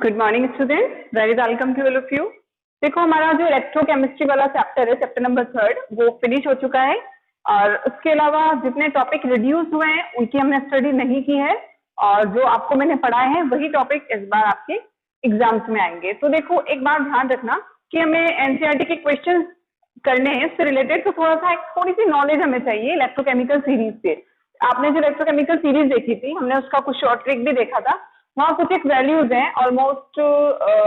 Good morning student, very welcome to all of you. देखो हमारा जो इलेक्ट्रोकेमिस्ट्री वाला चैप्टर है, चैप्टर नंबर 3 वो फिनिश हो चुका है और उसके अलावा जितने टॉपिक रिड्यूस हुए हैं उनकी हमने स्टडी नहीं की है और जो आपको मैंने पढ़ाए हैं वही टॉपिक इस बार आपके एग्जाम्स में आएंगे। तो देखो एक बात ध्यान रखना कि हमें एनसीईआरटी के क्वेश्चन करने हैं इससे रिलेटेड, तो थोड़ी सी नॉलेज हमें चाहिए इलेक्ट्रोकेमिकल सीरीज से। आपने जो इलेक्ट्रोकेमिकल सीरीज देखी थी, हमने उसका कुछ शॉर्ट ट्रिक भी देखा था। वहाँ कुछ एक वैल्यूज हैं, ऑलमोस्ट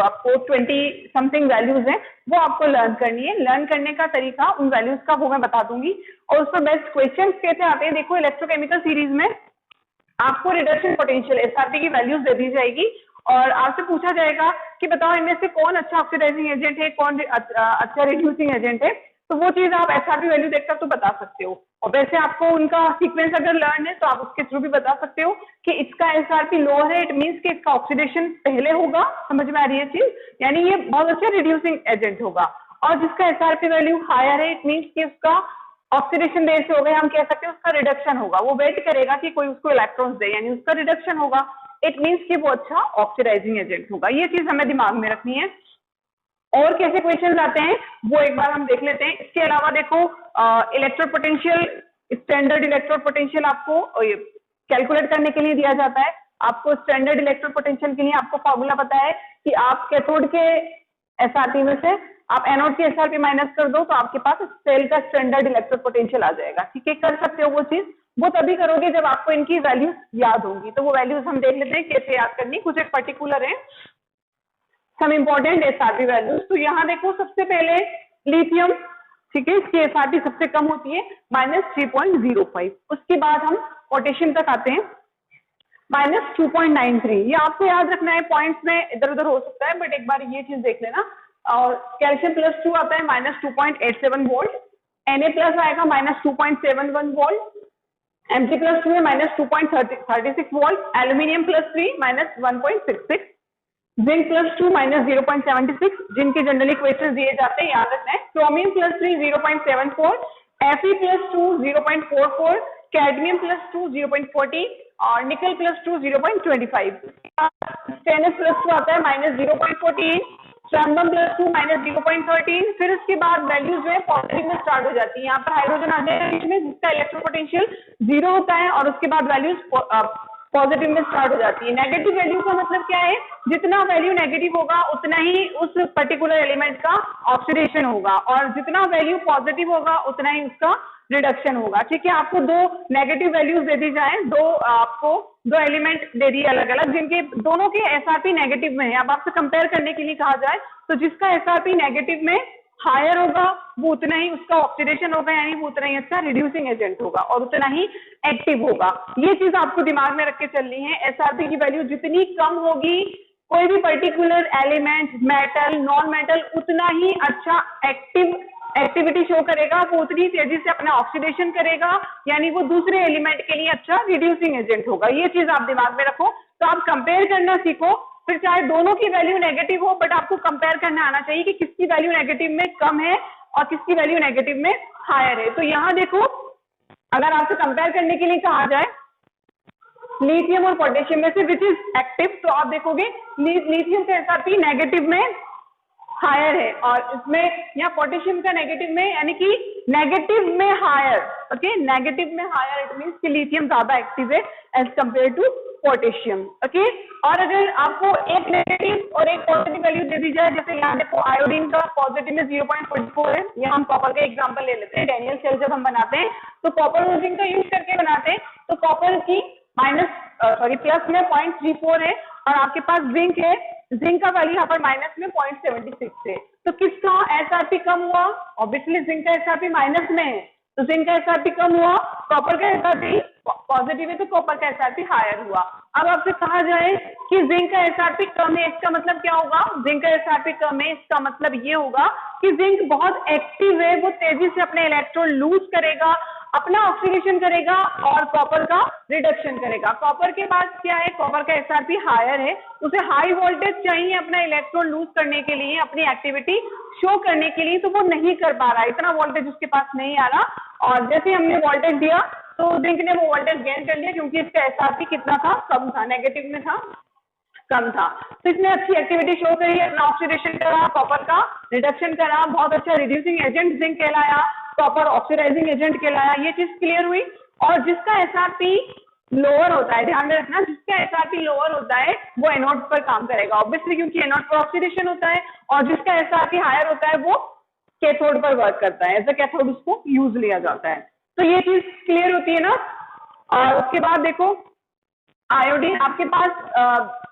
आपको 20 समथिंग वैल्यूज हैं, वो आपको लर्न करनी है। लर्न करने का तरीका उन वैल्यूज का वो मैं बता दूंगी और उस पर बेस्ट क्वेश्चन कैसे आते हैं। देखो इलेक्ट्रोकेमिकल सीरीज में आपको रिडक्शन पोटेंशियल एसआरपी की वैल्यूज दे दी जाएगी और आपसे पूछा जाएगा कि बताओ इनमें से कौन अच्छा ऑक्सीडाइजिंग एजेंट है, कौन अच्छा रिड्यूसिंग एजेंट है। तो वो चीज आप एसआरपी वैल्यू देखकर तो बता सकते हो और वैसे आपको उनका सीक्वेंस अगर लर्न है तो आप उसके थ्रू भी बता सकते हो कि इसका एसआरपी लो है, इट मींस कि इसका ऑक्सीडेशन पहले होगा। समझ में आ रही है चीज, यानी ये बहुत अच्छा रिड्यूसिंग एजेंट होगा। और जिसका एसआरपी वैल्यू हायर है, इट मींस कि उसका ऑक्सीडेशन देर से हो गया, हम कह सकते हैं उसका रिडक्शन होगा। वो वेट करेगा कि कोई उसको इलेक्ट्रॉन्स दे, यानी उसका रिडक्शन होगा। इट मींस कि वो अच्छा ऑक्सीडाइजिंग एजेंट होगा। ये चीज हमें दिमाग में रखनी है। और कैसे क्वेश्चन आते हैं वो एक बार हम देख लेते हैं। इसके अलावा देखो electrode potential, standard electrode potential आपको कैलकुलेट करने के लिए दिया जाता है। आपको स्टैंडर्ड इलेक्ट्रोड पोटेंशियल के लिए आपको फॉर्मूला पता है कि आप कैथोड के एसआरपी में से आप एनोड की एसआरपी माइनस कर दो तो आपके पास सेल का स्टैंडर्ड इलेक्ट्रोड पोटेंशियल आ जाएगा। ठीक है, कर सकते हो वो चीज। वो तभी करोगे जब आपको इनकी वैल्यूज याद होंगी। तो वो वैल्यूज हम देख लेते हैं कैसे याद करनी। कुछ एक पर्टिकुलर है, सम इंपॉर्टेंट एसआरपी वैल्यूज। तो यहाँ देखो सबसे पहले लिथियम, ठीक है, इसकी एसआरपी सबसे कम होती है -3.05। उसके बाद हम पोटेशियम तक आते हैं -2.93। ये आपको याद रखना है, पॉइंट्स में इधर उधर हो सकता है बट एक बार ये चीज देख लेना। और कैल्शियम +2 आता है -2.87 वोल्ट, Na+ आएगा -2.71 वोल्ट, Mg+2 है -2.36 वोल्ट, एल्यूमिनियम +3 -1.66, जिंक +2 -0.76, जिनके जनरली क्वेश्चन दिए जाते हैं, याद रखना है। क्रोमियम +3 0.74, Fe+2 0.44, कैडमियम +2 0.40 और निकल +2 0.25। स्टेनस +2 आता है -0.14, स्ट्रैंबम +2 -0.13। फिर उसके बाद वैल्यूज जो है पॉजिटिव में स्टार्ट हो जाती है। यहाँ पर हाइड्रोजन आ जाएगा बीच में, जिसका इलेक्ट्रो पोटेंशियल 0 होता है और उसके बाद वैल्यूज पॉजिटिव में स्टार्ट हो जाती है। नेगेटिव वैल्यू का मतलब क्या है, जितना वैल्यू नेगेटिव होगा उतना ही उस पर्टिकुलर एलिमेंट का ऑक्सीडेशन होगा और जितना वैल्यू पॉजिटिव होगा उतना ही उसका रिडक्शन होगा। ठीक है, आपको दो नेगेटिव वैल्यूज दे दी जाए, आपको दो एलिमेंट दे दिए अलग अलग, जिनके दोनों के एसआरपी नेगेटिव में है। अब आपसे कंपेयर करने के लिए कहा जाए तो जिसका एसआरपी नेगेटिव में हायर होगा वो उतना ही उसका ऑक्सीडेशन होगा, यानी वो उतना ही अच्छा रिड्यूसिंग एजेंट होगा और उतना ही एक्टिव होगा। ये चीज आपको दिमाग में रख के चलनी है। एसआरपी की वैल्यू जितनी कम होगी, कोई भी particular element, metal, non metal, उतना ही अच्छा एक्टिविटी शो करेगा, वो उतनी तेजी से अपना ऑक्सीडेशन करेगा, यानी वो दूसरे एलिमेंट के लिए अच्छा रिड्यूसिंग एजेंट होगा। ये चीज आप दिमाग में रखो। तो आप कंपेयर करना सीखो, फिर चाहे दोनों की वैल्यू नेगेटिव हो बट आपको कंपेयर करना आना चाहिए कि किसकी वैल्यू नेगेटिव में कम है और किसकी वैल्यू नेगेटिव में हायर है। तो यहाँ देखो, अगर आपसे कंपेयर करने के लिए कहा जाए लिथियम और पोटेशियम में से विच इज एक्टिव, तो आप देखोगे लिथियम का एसआरपी नेगेटिव में हायर है और इसमें यहाँ पोटेशियम का नेगेटिव में, यानी कि नेगेटिव में हायर। ओके, नेगेटिव में हायर इट मींस कि लिथियम ज्यादा एक्टिव है as compare to potassium. Okay, और अगर आपको एक नेगेटिव और एक पॉजिटिव वैल्यू दे दी जाए, जैसे यहाँ देखो आयोडीन का पॉजिटिव में 0.44 है। यहाँ हम कॉपर का एग्जांपल ले लेते हैं। डैनियल सेल जब हम बनाते हैं तो कॉपर और जिंक का यूज करके बनाते हैं, तो कॉपर की प्लस में 0.34 है और आपके पास जिंक है, जिंक का वैल्यू यहाँ पर माइनस में 0.76 है। तो किसका एसआरपी कम हुआ? ऑब्वियसली जिंक का एसआरपी माइनस में है, तो जिंक का एसआरपी कम हुआ। कॉपर का एसआरपी पॉजिटिव है तो कॉपर का एसआरपी हायर हुआ। अब आपसे कहा जाए कि जिंक का एसआरपी कम है, इसका मतलब क्या होगा? जिंक का एसआरपी कम है, इसका मतलब ये होगा कि जिंक बहुत एक्टिव है, वो तेजी से अपने इलेक्ट्रॉन लूज करेगा, अपना ऑक्सीडेशन करेगा और कॉपर का रिडक्शन करेगा। कॉपर के बाद क्या है? कॉपर का एसआरपी हायर है, उसे हाई वोल्टेज चाहिए अपना इलेक्ट्रॉन लूज करने के लिए, अपनी एक्टिविटी शो करने के लिए, तो वो नहीं कर पा रहा है, इतना वोल्टेज उसके पास नहीं आ रहा। और जैसे हमने वोल्टेज दिया तो जिंक ने वो वोल्टेज गेन कर लिया, क्योंकि इसका एसआरपी कितना था, कम था, नेगेटिव में था, कम था। तो इसने अच्छी एक्टिविटी शो करी, अपना ऑक्सीडेशन करा, कॉपर का रिडक्शन करा, बहुत अच्छा रिड्यूसिंग एजेंट जिंक कहलाया, कॉपर ऑक्सीडाइजिंग एजेंट कहलाया, ये चीज क्लियर हुई। और जिसका एसआरपी लोअर होता है, ध्यान में रखना, जिसका एसआरपी लोअर होता है वो एनोड पर काम करेगा ऑब्वियसली, क्योंकि एनोड पर ऑक्सीडेशन होता है, और जिसका एसआरपी हायर होता है वो कैथोड पर वर्क करता है, एज अ कैथोड उसको यूज लिया जाता है। तो ये चीज क्लियर होती है ना। और उसके बाद देखो आयोडीन, आपके पास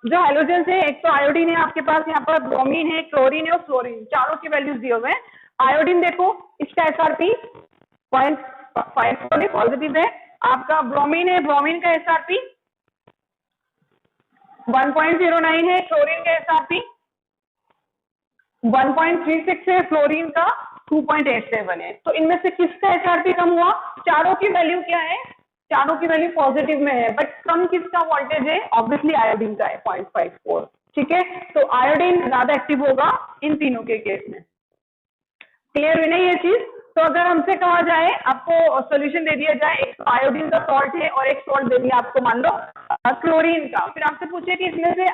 जो हेलोजन है, एक तो आयोडीन है आपके पास, यहाँ पर ब्रोमीन है, क्लोरीन है और फ्लोरीन, चारों के वैल्यूज दिए हुए हैं। आयोडीन देखो, इसका एसआरपी 0.5 पॉजिटिव है। आपका ब्रोमीन है, ब्रोमीन का एसआरपी 1.09 है, क्लोरीन का एसआरपी 1.36 है, फ्लोरीन का 2.87 है। तो इनमें से किसका एसआरपी कम हुआ? चारों की वैल्यू क्या है? चारों की वैल्यू पॉजिटिव में है, बट कम किसका वोल्टेज है? ऑब्वियसली आयोडीन का है 0.54। ठीक है, तो आयोडीन ज्यादा एक्टिव होगा इन तीनों के केस में। क्लियर हुई नहीं ये चीज? तो अगर हमसे कहा जाए, आपको सॉल्यूशन दे दिया जाए, एक आयोडीन का सॉल्ट है और एक सॉल्ट दे दिया आपको मान लो क्लोरीन का, फिर आपसे पूछे कि इसमें से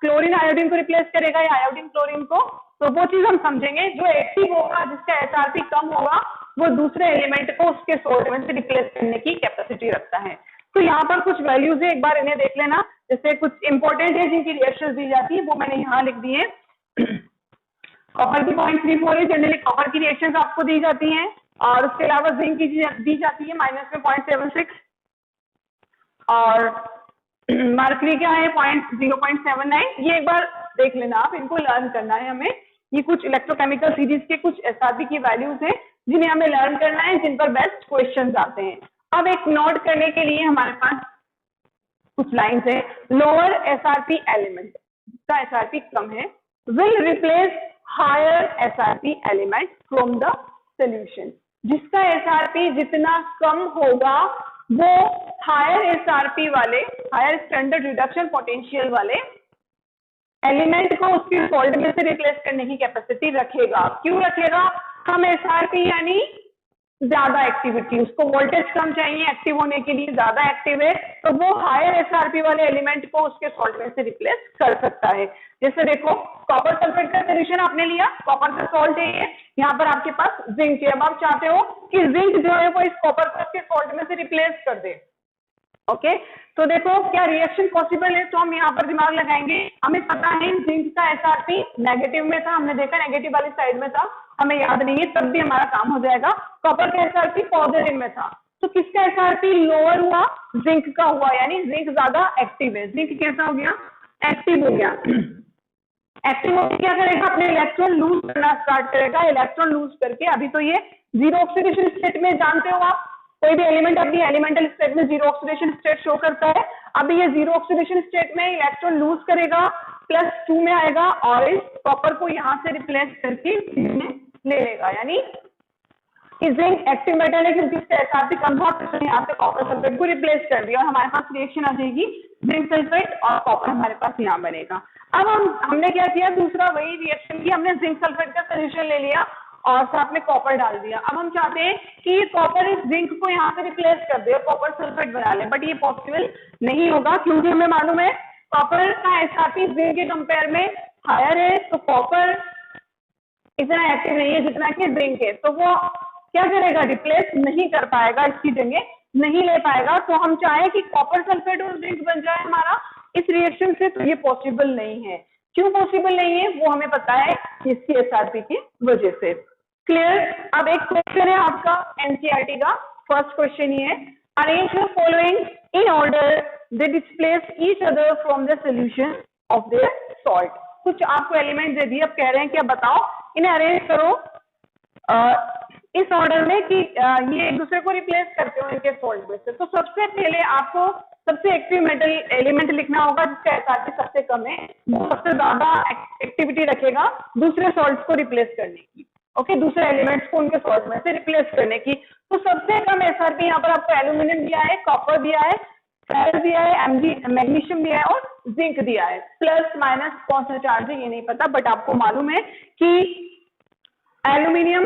क्लोरीन आयोडीन को रिप्लेस करेगा या आयोडीन क्लोरीन को, तो वो चीज हम समझेंगे। जो एक्टिव होगा, जिसका एसआरपी कम होगा, वो दूसरे एलिमेंट को उसके सोल्ट में से रिप्लेस करने की कैपेसिटी रखता है। तो यहाँ पर कुछ वैल्यूज है, एक बार इन्हें देख लेना। जैसे कुछ इंपॉर्टेंट है जिनकी रिएक्शन दी जाती है, वो मैंने यहाँ लिख दी है। कॉपर की 0.34 है, जनरली कॉपर की रिएक्शंस आपको दी जाती हैं, और उसके अलावा जिंक की दी जाती है माइनस में 0.76, और मर्करी क्या है 0.79। ये एक बार देख लेना आप, इनको लर्न करना है हमें। ये कुछ इलेक्ट्रोकेमिकल सीरीज के कुछ एसआरपी की वैल्यूज हैं जिन्हें हमें लर्न करना है, जिन पर बेस्ट क्वेश्चंस आते हैं। अब एक नोट करने के लिए हमारे पास कुछ लाइन्स है। लोअर एसआरपी एलिमेंट, जिसका एसआरपी कम है, will replace higher SRP element from the solution. जिसका एसआरपी जितना कम होगा, वो हायर एसआरपी वाले, हायर स्टैंडर्ड रिडक्शन पोटेंशियल वाले एलिमेंट को उसके सॉल्ट में से रिप्लेस करने की कैपेसिटी रखेगा। क्यों रखेगा? कम एसआरपी यानी ज्यादा एक्टिविटी, उसको वोल्टेज कम चाहिए एक्टिव होने के लिए, ज्यादा एक्टिव है, तो वो हायर एसआरपी वाले एलिमेंट को उसके सॉल्ट में से रिप्लेस कर सकता है। जैसे देखो, कॉपर सल्फेट का सोल्यूशन आपने लिया, कॉपर का सॉल्ट है ये, यहाँ पर आपके पास जिंक है। अब आप चाहते हो कि जिंक जो है वो इस कॉपर को उसके सॉल्ट में से रिप्लेस कर दे। ओके, तो देखो क्या रिएक्शन पॉसिबल है, तो हम यहाँ पर दिमाग लगाएंगे। हमें पता है जिंक का एसआरपी नेगेटिव में था, हमने देखा नेगेटिव वाली साइड में था, हमें याद नहीं है, तब भी हमारा काम हो जाएगा। कॉपर का एसआरपी पॉजिटिव में था, तो किसका एसआरपी लोअर हुआ? जिंक का हुआ, यानी जिंक ज्यादा एक्टिव है। जिंक कैसा हो गया? एक्टिव हो गया। एक्टिव होकर क्या करेगा? अपने इलेक्ट्रॉन लूज करना स्टार्ट करेगा। इलेक्ट्रॉन लूज करके, अभी तो ये जीरो ऑक्सीडेशन स्टेट में, जानते हो आप, कोई भी एलिमेंट अपनी एलिमेंटल स्टेट में जीरो ऑक्सीडेशन स्टेट शो करता है। अभी ये जीरो ऑक्सीडेशन स्टेट में इलेक्ट्रॉन लूज करेगा, +2 में आएगा, और इस कॉपर को यहां से रिप्लेस करके ले लेगा। यानी जिंक एक्टिव मेटल है, क्योंकि इसका एसआरपी कम हुआ, तो यहाँ पे कॉपर सल्फेट को रिप्लेस कर दिया, और हमारे पास रिएक्शन आ जाएगी, जिंक सल्फेट और कॉपर हमारे पास यहाँ बनेगा। अब हमने क्या किया? दूसरा वही रिएक्शन की, हमने जिंक सल्फेट का सोल्यूशन ले लिया और साथ में कॉपर डाल दिया। अब हम चाहते हैं कि कॉपर इस जिंक को यहाँ से रिप्लेस कर दे और कॉपर सल्फेट बना ले, बट ये पॉसिबल नहीं होगा, क्योंकि हमें मालूम है कॉपर का एसआरपी जिंक के कंपेयर में हायर है, तो कॉपर इतना एक्टिव नहीं है जितना कि जिंक है, तो वो क्या करेगा? रिप्लेस नहीं कर पाएगा, इसकी जगह नहीं ले पाएगा। तो हम चाहें कि कॉपर सल्फेट और जिंक बन जाए हमारा इस रिएक्शन से, तो ये पॉसिबल नहीं है। क्यों पॉसिबल नहीं है? वो हमें पता है, इसकी एसआरपी की वजह से। क्लियर? अब एक क्वेश्चन है आपका एनसीईआरटी का, फर्स्ट क्वेश्चन ये है, arrange the following in order they displace each other from the solution of their salt. कुछ आपको एलिमेंट दे दिए, अब कह रहे हैं कि अब बताओ इन्हें अरेंज करो इस ऑर्डर में कि ये एक दूसरे को रिप्लेस करते हो इनके सॉल्ट में से। तो सबसे पहले आपको सबसे एक्टिव मेटल एलिमेंट लिखना होगा जिसका एसआरपी सबसे कम है, वो सबसे ज्यादा एक्टिविटी रखेगा दूसरे सॉल्ट्स को रिप्लेस करने की। ओके, दूसरे एलिमेंट्स को उनके सॉल्ट में से रिप्लेस करने की। तो सबसे कम एसआरपी यहाँ पर आपको एल्यूमिनियम दिया है, कॉपर दिया है, फेरस दिया है, मैग्नीशियम दिया है और जिंक दिया है। प्लस माइनस कौन सा चार्ज है ये नहीं पता, बट आपको मालूम है कि एल्यूमिनियम,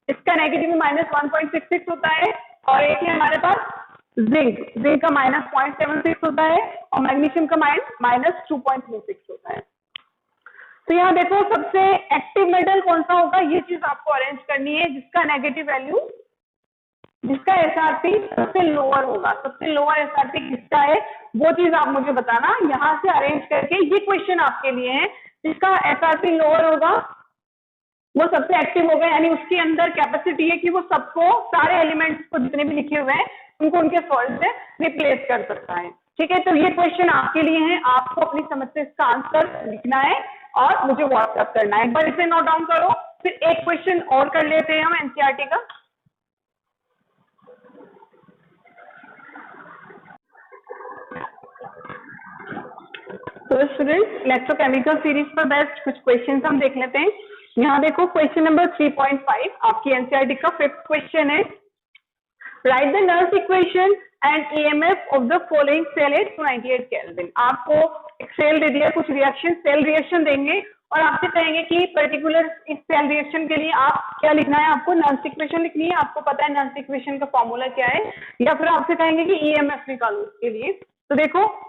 इसका नेगेटिव -1.66 होता है, और एक है हमारे पास जिंक, जिंक का -0.76 होता है, और मैग्नीशियम का -2.36 होता है। तो यहाँ देखो सबसे एक्टिव मेटल कौन सा होगा, ये चीज आपको अरेंज करनी है, जिसका नेगेटिव वैल्यू, जिसका एसआरपी सबसे लोअर होगा, सबसे लोअर एसआरपी किसका है वो चीज आप मुझे बताना। यहाँ से अरेंज करके ये क्वेश्चन आपके लिए है, जिसका एसआरपी लोअर होगा वो सबसे एक्टिव होगा, यानी उसके अंदर कैपेसिटी है कि वो सबको, सारे एलिमेंट्स को जितने भी लिखे हुए हैं उनको उनके सॉल्ट से रिप्लेस कर सकता है। ठीक है, तो ये क्वेश्चन आपके लिए है, आपको अपनी समझ से इसका आंसर लिखना है और मुझे व्हाट्सएप करना है। एक बार इसे नोट डाउन करो, फिर एक क्वेश्चन और कर लेते हैं हम एनसीईआरटी का। तो स्टूडेंट्स, इलेक्ट्रोकेमिकल सीरीज पर बेस्ड कुछ क्वेश्चन हम देख लेते हैं। यहाँ देखो क्वेश्चन नंबर 3.5 आपकी एनसीईआरटी का 5th क्वेश्चन है। Write the Nernst equation and EMF of the following cell at 298 kelvin. आपको एक सेल दे दिया, कुछ रिएक्शन, सेल रिएक्शन देंगे और आपसे कहेंगे कि पर्टिकुलर इस सेल रिएक्शन के लिए आप क्या लिखना है, आपको नर्स इक्वेशन लिखनी है, आपको पता है नर्स इक्वेशन का फॉर्मूला क्या है, या फिर आपसे कहेंगे कि ईएमएफ निकालो उसके लिए। तो देखो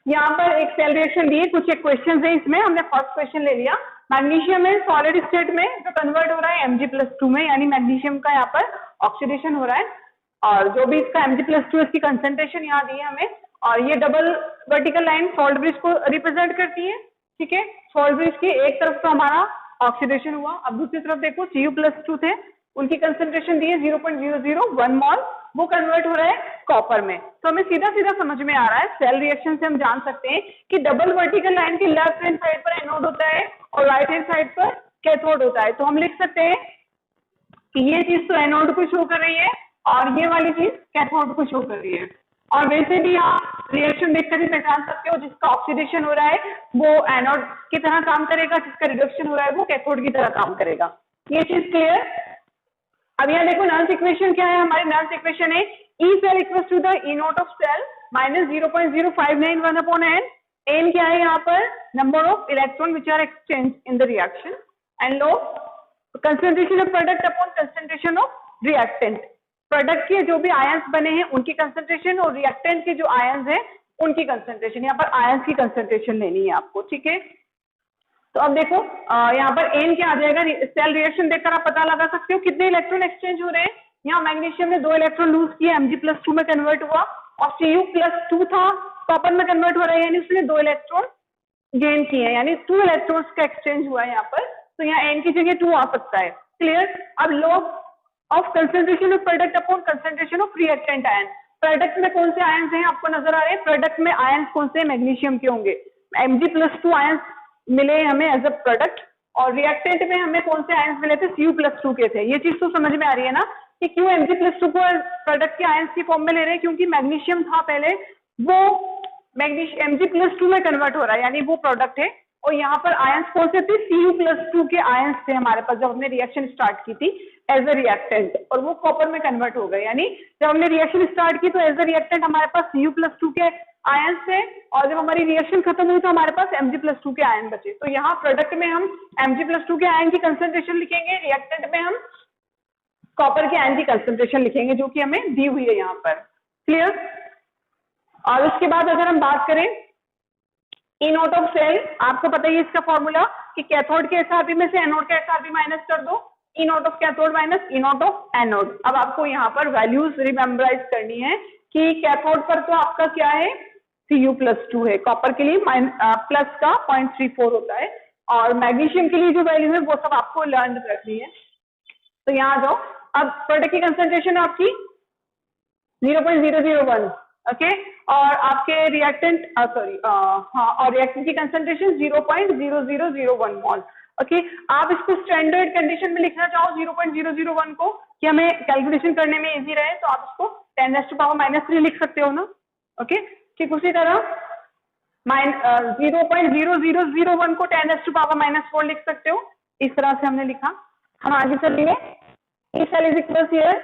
यहाँ पर एक सेल रिएक्शन दी है, कुछ एक क्वेश्चन है इसमें, हमने फर्स्ट क्वेश्चन ले लिया। मैग्नीशियम है सॉलिड स्टेट में जो कन्वर्ट हो रहा है Mg+2 में, यानी मैग्नीशियम का यहाँ पर ऑक्सीडेशन हो रहा है, और जो भी इसका Mg+2 इसकी कंसेंट्रेशन यहाँ दी है हमें, और ये double vertical line salt bridge को रिप्रेजेंट करती है। ठीक है, सॉल्ट ब्रिज की एक तरफ तो हमारा ऑक्सीडेशन हुआ, अब दूसरी तरफ देखो Cu+2 थे, उनकी कंसेंट्रेशन दी है 0.001 मॉल, वो कन्वर्ट हो रहा है कॉपर में। तो हमें सीधा सीधा समझ में आ रहा है, सेल रिएक्शन से हम जान सकते हैं कि डबल वर्टिकल लाइन की लेफ्ट हैंड साइड पर एनोड होता है और राइट हैंड साइड पर कैथोड होता है। तो हम लिख सकते हैं कि ये चीज तो एनोड को शो कर रही है और ये वाली चीज कैथोड को शो कर रही है। और वैसे भी आप रिएक्शन देखकर ही पहचान सकते हो, जिसका ऑक्सीडेशन हो रहा है वो एनोड की तरह काम करेगा, जिसका रिडक्शन हो रहा है वो कैथोड की तरह काम करेगा। ये चीज क्लियर। अब यहाँ देखो नर्स इक्वेशन क्या है, हमारी नर्स इक्वेशन है E cell equals to the E naught of cell minus 0.0591 upon n। n क्या है यहाँ पर, number of electron which are exchange in the reaction, and low concentration of product upon concentration of reactant. Product के जो भी ions बने हैं उनकी कंसेंट्रेशन और रिएक्टेंट के जो आयंस हैं उनकी कंसेंट्रेशन, यहाँ पर आयंस की कंसेंट्रेशन लेनी है आपको। ठीक है, तो अब देखो यहाँ पर n क्या आ जाएगा, सेल रिएक्शन देखकर आप पता लगा सकते हो कितने इलेक्ट्रॉन एक्सचेंज हो रहे हैं। यहाँ मैग्नीशियम ने 2 इलेक्ट्रॉन लूज किए, Mg+2 में कन्वर्ट हुआ, और Cu+2 था कॉपर में कन्वर्ट हो रहा है, यानी उसने 2 इलेक्ट्रॉन गेन किए, यानी 2 इलेक्ट्रॉन्स का एक्सचेंज हुआ है यहाँ पर। तो यहाँ n की जगह 2 आ सकता है। क्लियर। अब law of concentration of product upon concentration of reactant ion, product में कौन से आयंस हैं आपको नजर आ रहे हैं, प्रोडक्ट में आयंस कौन से मैग्नीशियम के होंगे, Mg+2 आयंस मिले हमें एज अ प्रोडक्ट, और रिएक्टेंट में हमें कौन से आयंस मिले थे, Cu+2 के थे। ये चीज तो समझ में आ रही है ना कि क्यों Mg+2 को प्रोडक्ट के आयंस की फॉर्म में ले रहे हैं, क्योंकि मैग्नीशियम था पहले, वो Mg+2 में कन्वर्ट हो रहा है, यानी वो प्रोडक्ट है। और यहाँ पर आयंस कौन से थे, Cu+2 के आयंस थे हमारे पास जब हमने रिएक्शन स्टार्ट की थी एज अ रिएक्टेंट, और वो कॉपर में कन्वर्ट हो गए, यानी जब हमने रिएक्शन स्टार्ट की तो एज अ रिएक्टेंट हमारे पास Cu+2 के आयंस थे, और जब हमारी रिएक्शन खत्म हुई तो हमारे पास Mg+2 के आयन बचे। तो यहाँ प्रोडक्ट में हम Mg+2 के आयन की कंसेंट्रेशन लिखेंगे, रिएक्टेंट में हम कॉपर के आयन की कंसेंट्रेशन लिखेंगे, जो कि हमें दी हुई है यहाँ पर। क्लियर। और उसके बाद अगर हम बात करें E नॉट ऑफ सेल, आपको पता ही है इसका फॉर्मूला कि कैथोड के एसआरपी में से एनोड का एसआरपी माइनस कर दो, E not of cathode minus E not of anode. अब आपको यहाँ पर वैल्यूज रिमेम्बराइज करनी है कि कैथोड पर तो आपका क्या है, Cu+2 है, कॉपर के लिए प्लस का 0.34 होता है, और मैग्नीशियम के लिए जो वैल्यू है वो सब आपको लर्न रखनी है। तो यहाँ जाओ, अब प्रोडक्ट की कंसेंट्रेशन आपकी 0.001, ओके, और आपके रिएक्टेंट और रिएक्टेंट की कंसेंट्रेशन 0.0001 मॉल। ओके, आप इसको स्टैंडर्ड कंडीशन में लिखना चाहो 0.001 को कि हमें कैलकुलेशन करने में इजी रहे, तो आप इसको 10⁻³ लिख सकते हो ना। ओके, ठीक उसी तरह 0.0001 को 10⁻⁻4 लिख सकते हो, इस तरह से हमने लिखा। हम आगे चलेंगे। E cell is equals here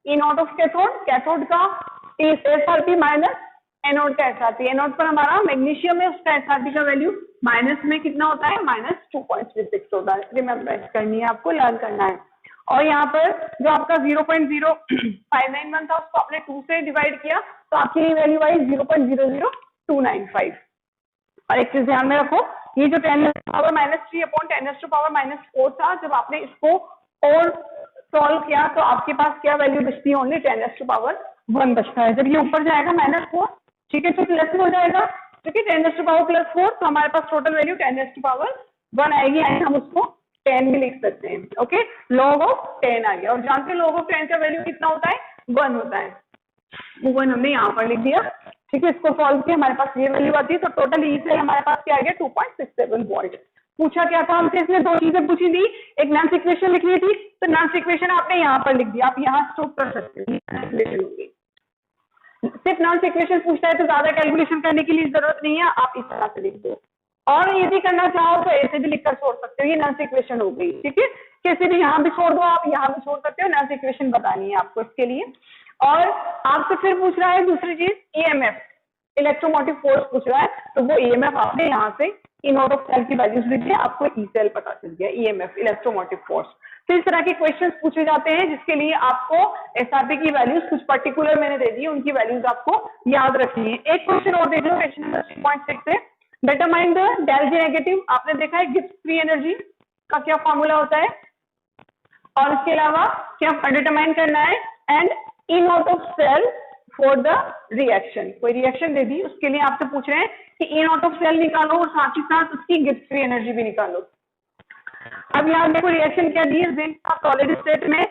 E not of cathode, cathode का एसआरपी माइनस एनोड का एसआरपी। एनोड पर हमारा मैग्नीशियम है, उसका एसआरपी का वैल्यू माइनस में कितना होता है, -2.36 होता है। रिमेम्बर करनी है आपको, लर्न करना है। और यहाँ पर जो आपका 0.0591 था उसको आपने 2 से डिवाइड किया तो आपकी वैल्यू आई 0.00295। और एक चीज ध्यान में रखो, ये जो 10⁻³ था, जब आपने इसको और सॉल्व किया तो आपके पास क्या वैल्यू बचती है, ओनली 10⁻1 बचता है। जब ये ऊपर जाएगा -4, ठीक है, तो प्लस हो जाएगा, ठीक है, 10⁻+4, तो हमारे पास टोटल वैल्यू 10⁻1 आएगी, हम उसको 10 भी लिख सकते हैं। ओके, log of 10 आ गया। और जानते हैं log of 10 का वैल्यू कितना होता है, 1 होता है। 1 हमने यहाँ पर लिख दिया, ठीक है, इसको सॉल्व किया, हमारे पास ये वैल्यू आती है। तो टोटल ई से हमारे पास क्या आ गया, 2.67 वोल्ट। पूछा क्या था हमसे, इसमें 2 चीजें पूछी थी, एक नॉन इक्वेशन लिखनी थी, तो नॉन इक्वेशन आपने यहाँ पर लिख दिया, आप यहाँ स्टॉप कर सकते हैं। सिर्फ नॉन इक्वेशन पूछता है तो ज्यादा कैलकुलेशन करने की जरूरत नहीं है, आप इस तरह से लिख दो। और यदि करना चाहो तो ऐसे भी लिखकर छोड़ सकते हो, ये नॉन इक्वेशन हो गई, ठीक है, कैसे भी यहाँ भी छोड़ दो, आप यहाँ भी छोड़ सकते हो, नॉन इक्वेशन बतानी है आपको इसके लिए। और आपसे फिर पूछ रहा है दूसरी चीज, ईएमएफ, इलेक्ट्रोमोटिव फोर्स पूछ रहा है, तो वो ईएमएफ आपने यहाँ से इन आउट ऑफ सेल की वैल्यूज लिखी है, आपको ई सेल पता चल गया, ईएमएफ, इलेक्ट्रोमोटिव फोर्स। तो इस तरह के क्वेश्चंस पूछे जाते हैं जिसके लिए आपको एसआरपी की वैल्यूज कुछ पर्टिकुलर मैंने दे दी, उनकी वैल्यूज आपको याद रखनी है। एक क्वेश्चन और देख लो, क्वेश्चन नंबर 3.6 है, determine the del G negative. आपने देखा है गिब्स फ्री एनर्जी का क्या फॉर्मूला होता है, और इसके अलावा क्या डिटरमाइन करना है, and E out of cell for the reaction. कोई रिएक्शन दे दी, उसके लिए आपसे पूछ रहे हैं कि इन आउट ऑफ सेल निकालो और साथ ही साथ उसकी गिब्स फ्री एनर्जी भी निकालो। अब यहाँ देखो रिएक्शन क्या दी है, जिंक का सॉलिड स्टेट में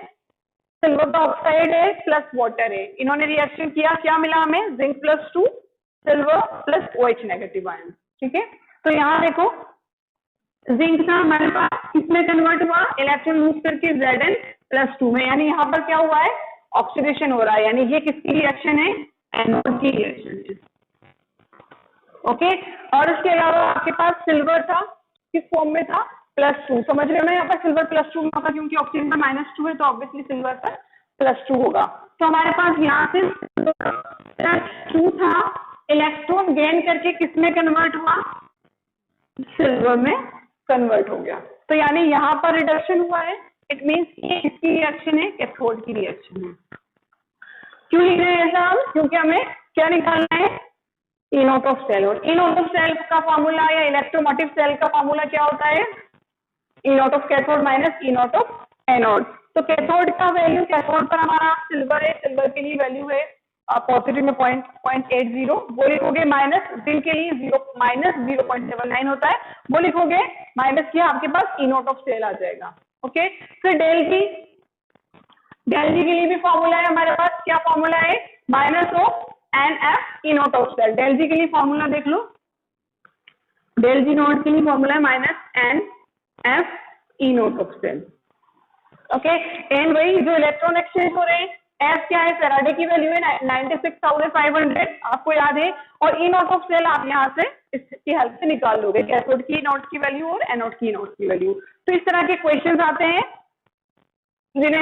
सिल्वर का ऑक्साइड है प्लस वाटर है, इन्होंने रिएक्शन किया, क्या मिला हमें, zinc +2 silver plus OH negative ion, ठीक है। तो यहाँ देखो जिंक था हमारे पास, किसमें कन्वर्ट हुआ, इलेक्ट्रॉन मूव करके Zn+2 में, यानी यहाँ पर क्या हुआ है, ऑक्सीडेशन हो रहा है, यानी ये किसकी रिएक्शन है, एनोड की रिएक्शन है। ओके, और उसके अलावा आपके पास सिल्वर था, किस फॉर्म में था, +2। समझ रहे हो ना, यहाँ पर सिल्वर +2 में होगा क्योंकि ऑक्सीजन का -2 है, तो ऑब्वियसली सिल्वर पर +2 होगा। तो हमारे पास यहाँ से +2 था, इलेक्ट्रॉन गेन करके किसमें कन्वर्ट हुआ, सिल्वर में कन्वर्ट हो गया। तो यानी यहाँ पर रिडक्शन हुआ है, इट मीन्स ये किसकी रिएक्शन है, कैथोड की रिएक्शन है। क्यों लिख रहे हैं ऐसा हम, क्योंकि हमें क्या निकालना है, इन आउट ऑफ सेल। और इन आउट ऑफ सेल का फॉर्मूला या इलेक्ट्रोमोटिव सेल का फॉर्मूला क्या होता है, E out of cathode minus E out of anode. तो कैथोड का वैल्यू, कैथोड पर हमारा सिल्वर है, सिल्वर के लिए वैल्यू है पॉजिटिव में 0.80, वो लिखोगे, माइनस जिंक के लिए -0.79 होता है, वो लिखोगे, माइनस किया, आपके पास इन आउट ऑफ सेल आ जाएगा। ओके, फिर डेल जी के लिए भी फॉर्मूला है हमारे पास, क्या फॉर्मूला है, -NF in out of cell. Del G के लिए फॉर्मूला देख लो, डेल जी नॉट के लिए फॉर्मूला है -NF in out of cell. Okay, n वही जो इलेक्ट्रॉन एक्सचेंज हो रहे हैं, एफ क्या है, फेराडे की वैल्यू है 96,500, आपको याद है, और इन आउट ऑफ सेल आप यहाँ से इसकी हेल्प से निकाल लोगे, कैथोड की नॉट की वैल्यू और एनोड की नॉट की वैल्यू। तो इस तरह के क्वेश्चंस आते हैं जिन्हें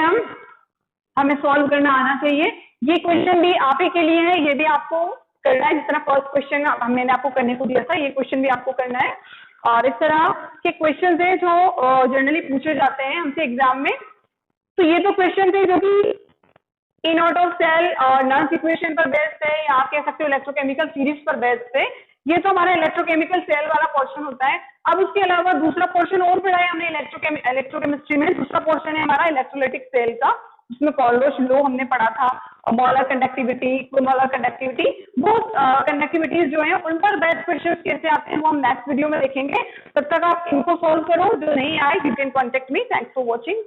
हमें सॉल्व करना आना चाहिए। ये क्वेश्चन भी आप ही के लिए है, ये भी आपको करना है, जिस तरह फर्स्ट क्वेश्चन मैंने आपको करने को दिया था, ये क्वेश्चन भी आपको करना है। और इस तरह के क्वेश्चन है जो जनरली पूछे जाते हैं हमसे एग्जाम में। तो ये तो क्वेश्चन थे जो कि इन आउट ऑफ सेल और नॉन इक्वेशन पर बेस्ड है, या आप कह सकते हो इलेक्ट्रोकेमिकल सीरीज पर बेस्ड है। ये तो हमारा इलेक्ट्रोकेमिकल सेल वाला पोर्शन होता है। अब उसके अलावा दूसरा पोर्शन और पढ़ा है हमने इलेक्ट्रोकेमिस्ट्री में, दूसरा पोर्शन है हमारा इलेक्ट्रोलाइटिक सेल का, जिसमें कॉल्डोश लॉ हमने पढ़ा था, मोलर कंडक्टिविटी, इक्विमोलर कंडक्टिविटी, वो कंडक्टिविटीज जो है उन पर बेस्ड क्वेश्चंस कैसे आते हैं वो हम नेक्स्ट वीडियो में देखेंगे। तब तक आप इनको सॉल्व करो, जो नहीं आए you can contact me. Thanks for watching.